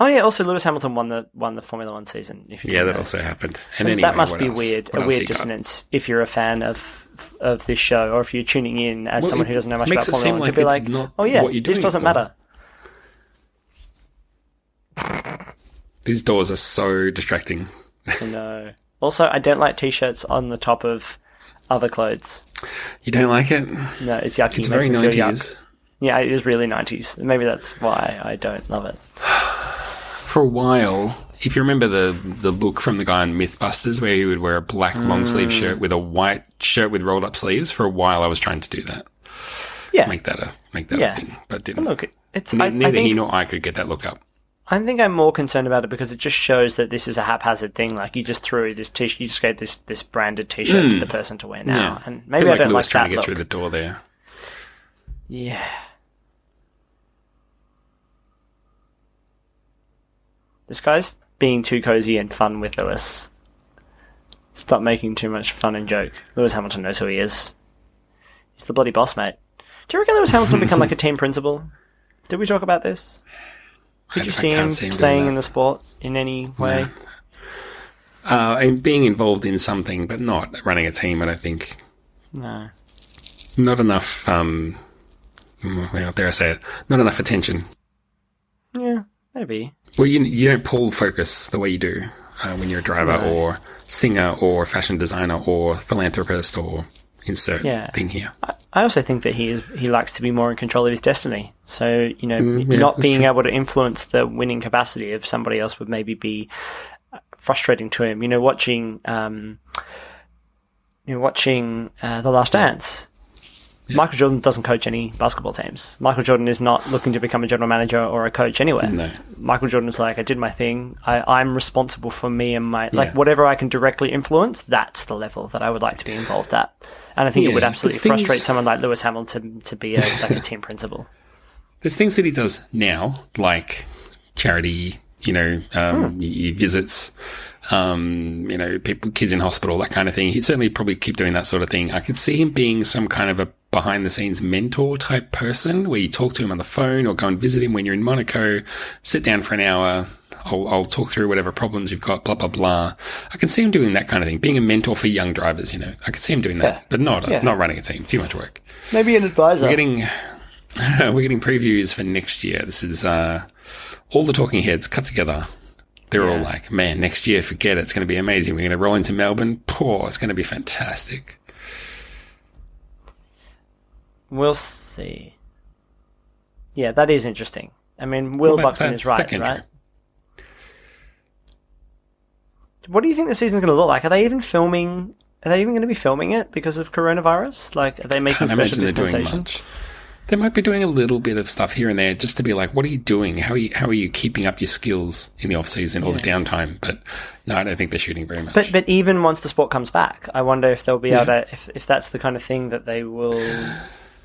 Oh yeah, also Lewis Hamilton won the Formula One season. That also happened. And anyway, that must be else? weird, a weird dissonance if you're a fan of this show or if you're tuning in as someone who doesn't know much about Formula One to be like, oh yeah, this doesn't matter. These doors are so distracting. I know. Also, I don't like t-shirts on the top of other clothes. You don't like it? No, it's yucky. It's very 90s. Yeah, it is really 90s. Maybe that's why I don't love it. For a while, if you remember the look from the guy on Mythbusters where he would wear a black long sleeve shirt with a white shirt with rolled up sleeves, for a while I was trying to do that. Yeah. Make that a thing, but didn't. Look, it's neither he nor I could get that look up. I think I'm more concerned about it because it just shows that this is a haphazard thing. Like you just threw this t-shirt, you just gave this branded t-shirt to the person to wear now, Yeah. and maybe I don't Lewis like trying that to get look. through the door there. Yeah. This guy's being too cozy and fun with Lewis. Stop making too much fun and joke. Lewis Hamilton knows who he is. He's the bloody boss, mate. Do you reckon Lewis Hamilton will become like a team principal? Did we talk about this? Could you see him staying in the sport in any way? No. And being involved in something, but not running a team, I don't think. No. Not enough, well, dare I say it, not enough attention. Yeah, maybe. Well, you don't pull focus the way you do when you're a driver or singer or fashion designer or philanthropist or insert thing here. I also think that he likes to be more in control of his destiny. So, not being able to influence the winning capacity of somebody else would maybe be frustrating to him. Watching The Last Dance. Yeah. Michael Jordan doesn't coach any basketball teams. Michael Jordan is not looking to become a general manager or a coach anywhere. No. Michael Jordan is like, I did my thing. I'm responsible for me and my... Like, whatever I can directly influence, that's the level that I would like to be involved at. And I think it would absolutely frustrate someone like Lewis Hamilton to be a team principal. There's things that he does now, like charity, he visits, people, kids in hospital, that kind of thing. He'd certainly probably keep doing that sort of thing. I could see him being some kind of a behind-the-scenes mentor type person where you talk to him on the phone or go and visit him when you're in Monaco, sit down for an hour. I'll talk through whatever problems you've got, blah, blah, blah. I can see him doing that kind of thing, being a mentor for young drivers, I could see him doing that, but not running a team. Too much work. Maybe an advisor. We're getting previews for next year. This is all the talking heads cut together. They're all like, man, next year, forget it. It's going to be amazing. We're going to roll into Melbourne. It's going to be fantastic. We'll see. Yeah, that is interesting. I mean, Will Buxton is right? What do you think the season's going to look like? Are they even going to be filming it because of coronavirus? Like, are they making special dispensations? They might be doing a little bit of stuff here and there just to be like, what are you doing? How are you keeping up your skills in the off season or the downtime? But no, I don't think they're shooting very much. But even once the sport comes back, I wonder if they'll be able to, if that's the kind of thing that they will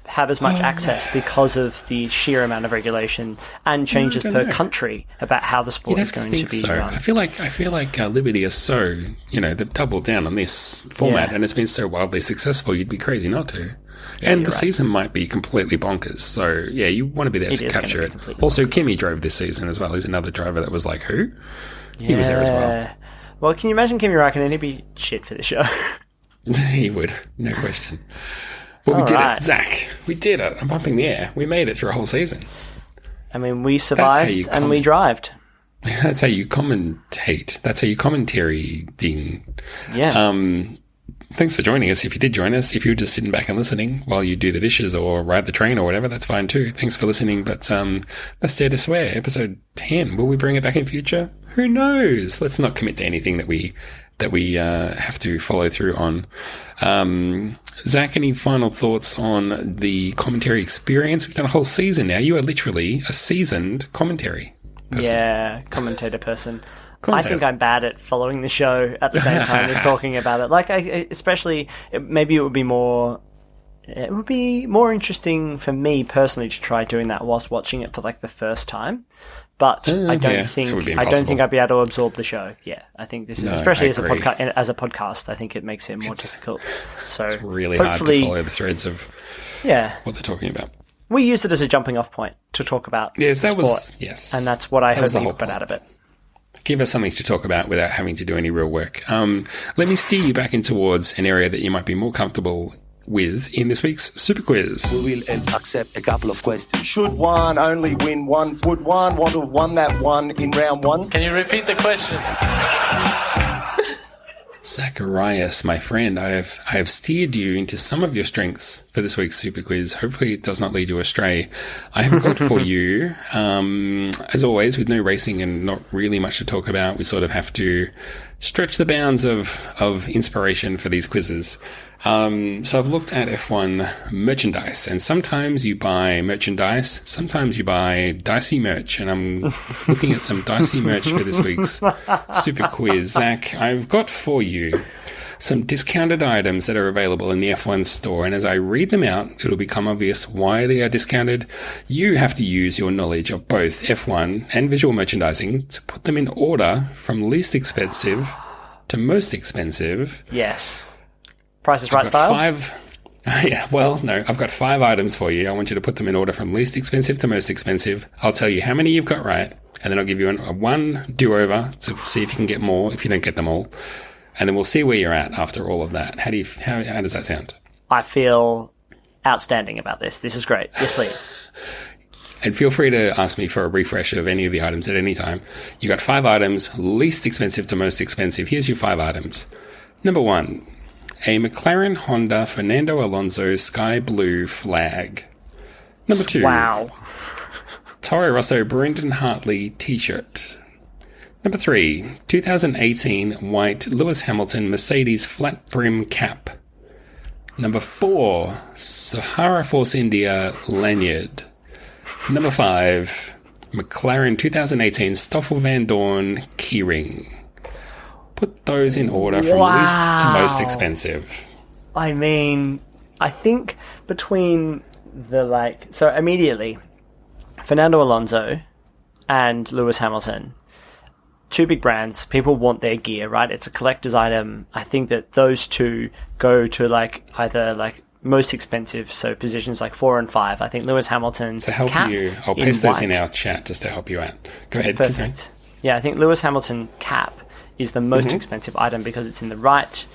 have as much access because of the sheer amount of regulation and changes per country about how the sport is going to be run. I feel like Liberty is so, they've doubled down on this format and it's been so wildly successful, you'd be crazy not to. And the season might be completely bonkers. So, yeah, you want to be there to capture it. Also, Kimi drove this season as well. He's another driver that was like, who? Yeah. He was there as well. Well, can you imagine Kimi Räikkönen? He'd be shit for the show. He would, no question. But we did it, Zach. We did it. I'm pumping the air. We made it through a whole season. I mean, we survived and we drived. That's how you commentate. That's how you commentary ding. Yeah. Thanks for joining us. If you did join us, if you're just sitting back and listening while you do the dishes or ride the train or whatever, that's fine too. Thanks for listening. But that's Dare to Swear, episode 10. Will we bring it back in future? Who knows? Let's not commit to anything that we have to follow through on. Zach, any final thoughts on the commentary experience? We've done a whole season now. You are literally a seasoned commentary person. Yeah, commentator person. I think I'm bad at following the show at the same time as talking about it. Like, maybe it would be more interesting for me personally to try doing that whilst watching it for like the first time. But I don't think I'd be able to absorb the show. Yeah, I think this is especially as a podcast. I think it makes it more difficult. So it's really hard to follow the threads of what they're talking about. We use it as a jumping off point to talk about sport. And that's what I hope you got out of it. Give us something to talk about without having to do any real work. Let me steer you back in towards an area that you might be more comfortable with in this week's Super Quiz. We will accept a couple of questions. Should one only win one? Would one want to have won that one in round one? Can you repeat the question? Zacharias, my friend, I have steered you into some of your strengths for this week's Super Quiz. Hopefully it does not lead you astray. I have got for you, as always, with no racing and not really much to talk about, we sort of have to stretch the bounds of inspiration for these quizzes. So I've looked at F1 merchandise, and sometimes you buy merchandise, sometimes you buy dicey merch, and I'm looking at some dicey merch for this week's Super Quiz. Zach, I've got for you some discounted items that are available in the F1 store, and as I read them out, it'll become obvious why they are discounted. You have to use your knowledge of both F1 and visual merchandising to put them in order from least expensive to most expensive. Yes. Price is Right style? I've got 5 items for you. I want you to put them in order from least expensive to most expensive. I'll tell you how many you've got right, and then I'll give you a one do-over to see if you can get more if you don't get them all. And then we'll see where you're at after all of that. How does that sound? I feel outstanding about this. This is great. Yes, please. And feel free to ask me for a refresh of any of the items at any time. You got 5 items, least expensive to most expensive. Here's your 5 items. Number 1. A McLaren Honda Fernando Alonso Sky Blue flag. Number 2. Wow. Toro Rosso Brendan Hartley t-shirt. Number 3. 2018 white Lewis Hamilton Mercedes flat brim cap. Number 4. Sahara Force India lanyard. Number 5. McLaren 2018 Stoffel Van Dorn keyring. Put those in order from least to most expensive. I mean, I think between the so immediately Fernando Alonso and Lewis Hamilton. Two big brands. People want their gear, right? It's a collector's item. I think that those two go to either most expensive, so positions 4 and 5. I think Lewis Hamilton. To help cap you, I'll paste those in white. our chat just to help you out. Go ahead. Perfect. Yeah, I think Lewis Hamilton cap is the most expensive item because it's in the right.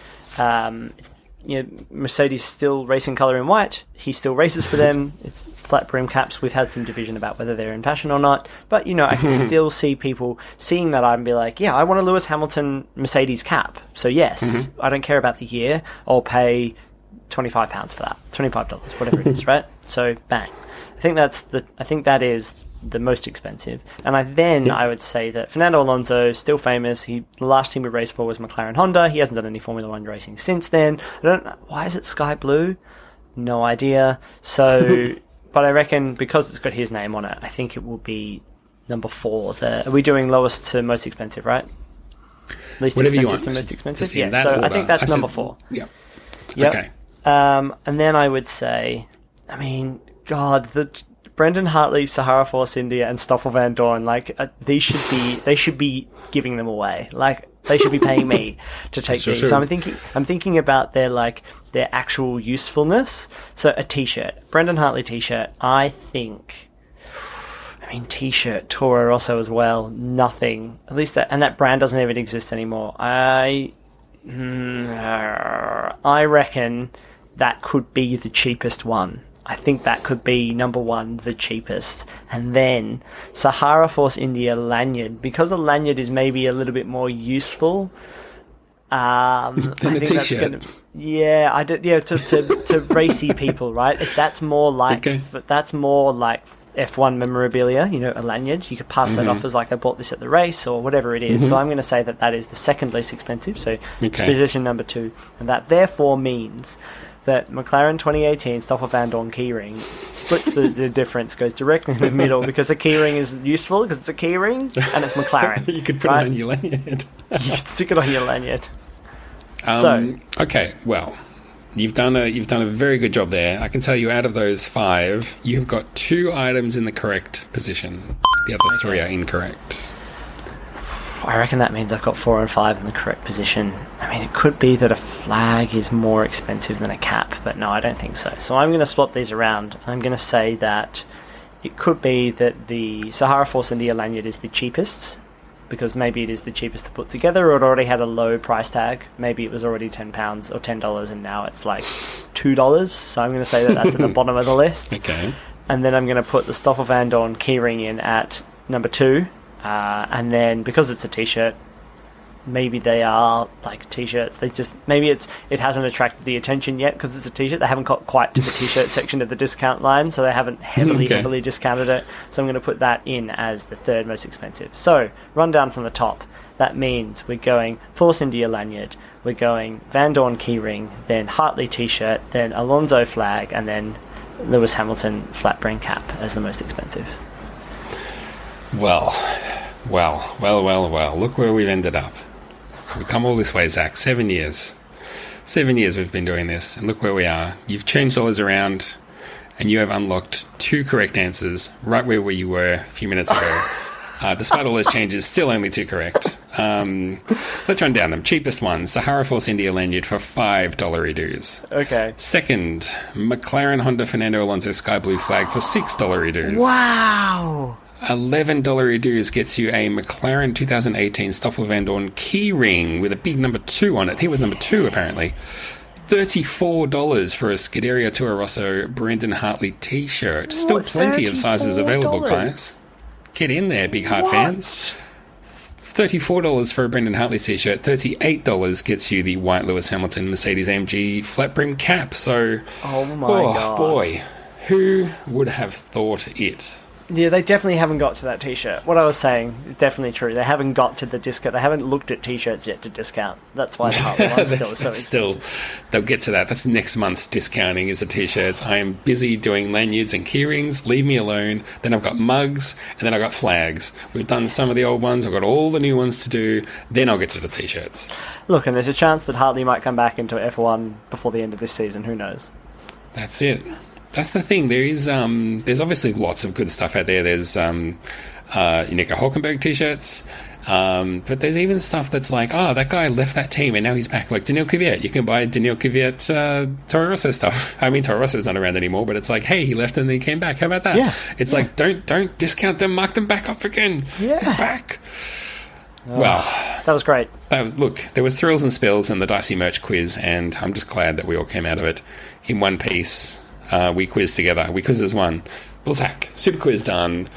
Mercedes still racing colour in white. He still races for them. It's flat brim caps. We've had some division about whether they're in fashion or not. But, I can still see people seeing that item and be like, yeah, I want a Lewis Hamilton Mercedes cap. So, yes, I don't care about the year. I'll pay £25 for that. $25, whatever it is, right? So, bang. I think that is the most expensive. And I would say that Fernando Alonso, still famous. The last team we raced for was McLaren Honda. He hasn't done any Formula One racing since then. I don't know. Why is it sky blue? No idea. So, but I reckon because it's got his name on it, I think it will be number 4. Are we doing lowest to most expensive, right? Least Whatever expensive you want. to most expensive? Just in Yeah, that so order. I think that's number 4. Yeah. Yep. Okay. And then I would say, God, Brendan Hartley, Sahara Force India, and Stoffel Van Dorn, they should be giving them away. They should be paying me to take these. Sure. So I'm thinking about their actual usefulness. So a t-shirt, Brendan Hartley t-shirt, t-shirt, Toro Rosso as well, nothing. At least that brand doesn't even exist anymore. I reckon that could be the cheapest one. I think that could be number 1, the cheapest. And then Sahara Force India lanyard. Because a lanyard is maybe a little bit more useful. I think that's going to... Yeah, to racy people, right? That's more like F1 memorabilia, a lanyard. You could pass that off as I bought this at the race or whatever it is. So I'm going to say that is the second least expensive. So position number 2. And that therefore means that McLaren 2018 Stoffel Van Dorn keyring splits the difference, goes directly in the middle because a keyring is useful because it's a keyring and it's McLaren. You could put it on your lanyard. You could stick it on your lanyard. Okay, well, you've done a very good job there. I can tell you out of those 5, you've got 2 items in the correct position. The other 3 are incorrect. I reckon that means I've got 4 and 5 in the correct position. It could be that a flag is more expensive than a cap, but no, I don't think so. So I'm going to swap these around. I'm going to say that it could be that the Sahara Force India lanyard is the cheapest, because maybe it is the cheapest to put together, or it already had a low price tag. Maybe it was already £10 or $10, and now it's $2. So I'm going to say that that's at the bottom of the list. Okay. And then I'm going to put the Stoffel Van Dorn keyring in at number 2. And then because it's a t-shirt, maybe they are t-shirts. It hasn't attracted the attention yet because it's a t-shirt. They haven't got quite to the t-shirt section of the discount line, so they haven't heavily discounted it. So I'm going to put that in as the 3rd most expensive. So run down from the top. That means we're going Force India lanyard, we're going Van Dorn keyring, then Hartley t-shirt, then Alonso flag, and then Lewis Hamilton flat brim cap as the most expensive. Well, look where we've ended up. We've come all this way, Zach. 7 years. 7 years we've been doing this, and look where we are. You've changed all this around, and you have unlocked 2 correct answers, right where you were a few minutes ago. Despite all those changes, still only 2 correct. Let's run down them. Cheapest one, Sahara Force India lanyard for $5 dues. Okay. Second, McLaren Honda Fernando Alonso Sky Blue flag for $6 dues. Wow! $11 dues gets you a McLaren 2018 Stoffel Van Dorn keyring with a big number 2 on it. I think it was number 2, apparently. $34 for a Scuderia Toro Rosso Brendan Hartley t-shirt. Still plenty of sizes available, guys. Get in there, big heart fans. $34 for a Brendan Hartley t-shirt. $38 gets you the white Lewis Hamilton Mercedes AMG flat brim cap. So, oh my god, boy, who would have thought it? Yeah, they definitely haven't got to that t-shirt. What I was saying is definitely true. They haven't got to the discount. They haven't looked at t-shirts yet to discount. That's why the Hartley one's still so expensive. They'll get to that. That's next month's discounting is the t-shirts. I am busy doing lanyards and keyrings. Leave me alone. Then I've got mugs, and then I've got flags. We've done some of the old ones. I've got all the new ones to do. Then I'll get to the t-shirts. Look, and there's a chance that Hartley might come back into F1 before the end of this season. Who knows? That's it. That's the thing. There's obviously lots of good stuff out there. There's Nico Hulkenberg t-shirts. But there's even stuff that's like, oh, that guy left that team and now he's back. Like Daniil Kvyat. You can buy Daniil Kvyat Toro Rosso stuff. I mean, Toro Rosso's not around anymore, but it's like, hey, he left and then he came back. How about that? Yeah. It's like, don't discount them. Mark them back up again. Yeah. He's back. Well, that was great. There was thrills and spills in the Dicey merch quiz, and I'm just glad that we all came out of it in one piece. We quizzed together. We quizzed as one. Well, Zach, super quiz done.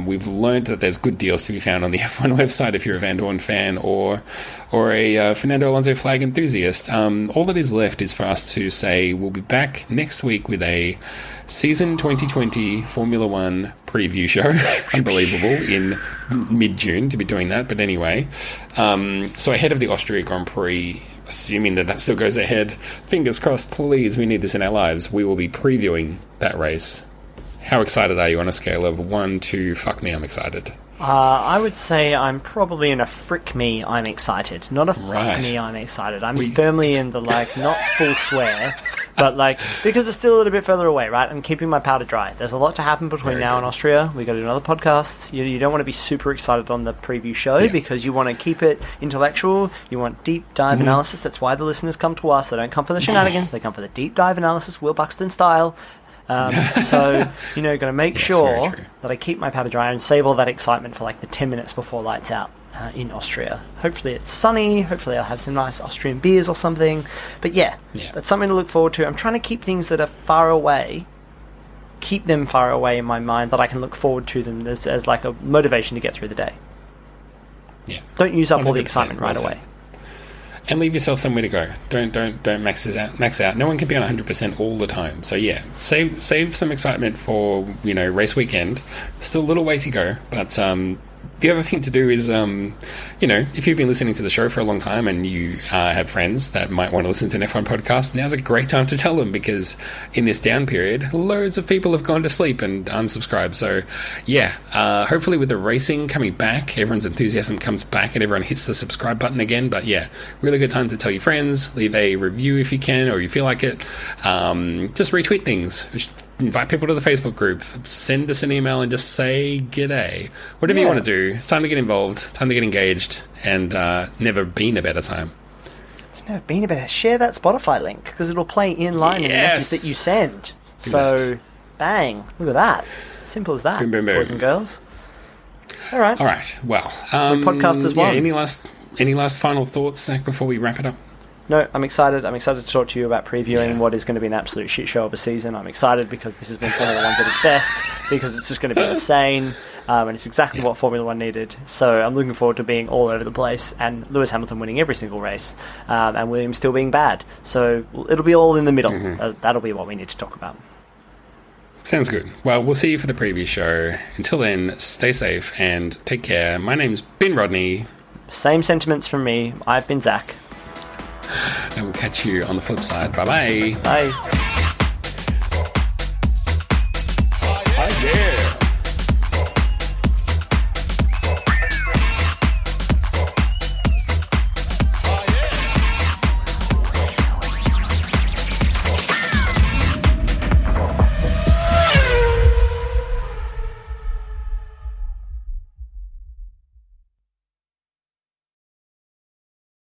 We've learned that there's good deals to be found on the F1 website if you're a Van Dorn fan or a Fernando Alonso flag enthusiast. All that is left is for us to say we'll be back next week with a season 2020 Formula One preview show. Unbelievable, in mid-June to be doing that. But anyway, so ahead of the Austria Grand Prix, assuming that still goes ahead, fingers crossed, please, we need this in our lives, we will be previewing that race. How excited are you on a scale of 1 to fuck me, I'm excited? I would say I'm probably in a frick me, I'm excited. Not a fuck me, I'm excited. I'm firmly in the, like, not full swear, but, like, because it's still a little bit further away, right? I'm keeping my powder dry. There's a lot to happen between now and Austria. We got to do another podcast. You don't want to be super excited on the preview show because you want to keep it intellectual. You want deep dive analysis. That's why the listeners come to us. They don't come for the shenanigans. They come for the deep dive analysis, Will Buxton style. So, got to make sure that I keep my powder dry and save all that excitement for like the 10 minutes before lights out in Austria. Hopefully it's sunny. Hopefully I'll have some nice Austrian beers or something. But yeah, that's something to look forward to. I'm trying to keep things that are far away, keep them far away in my mind that I can look forward to them as like a motivation to get through the day. Yeah. Don't use up all the excitement right away. And leave yourself somewhere to go. Don't max out. No one can be on 100% all the time. So yeah, save some excitement for race weekend. Still a little way to go, but the other thing to do is, if you've been listening to the show for a long time and you have friends that might want to listen to an F1 podcast, now's a great time to tell them, because in this down period, loads of people have gone to sleep and unsubscribed. So, yeah, hopefully with the racing coming back, everyone's enthusiasm comes back and everyone hits the subscribe button again. But yeah, really good time to tell your friends, leave a review if you can or you feel like it. Just retweet things. Invite people to the Facebook group, send us an email and just say g'day. Whatever you want to do. It's time to get involved, time to get engaged, and never been a better time. It's never been a better. Share that Spotify link, because it'll play in line in the message that you send. Bang. Look at that. Simple as that, boom, boom, boom. Boys and girls. All right. Well, podcast as well. Any last final thoughts, Zach, before we wrap it up? No, I'm excited. I'm excited to talk to you about previewing what is going to be an absolute shit show of a season. I'm excited because this has been Formula 1 at its best, because it's just going to be insane, and it's exactly what Formula 1 needed. So I'm looking forward to being all over the place, and Lewis Hamilton winning every single race, and Williams still being bad. So it'll be all in the middle. That'll be what we need to talk about. Sounds good. Well, we'll see you for the preview show. Until then, stay safe and take care. My name's Ben Rodney. Same sentiments from me. I've been Zach. And we'll catch you on the flip side. Bye-bye. Bye.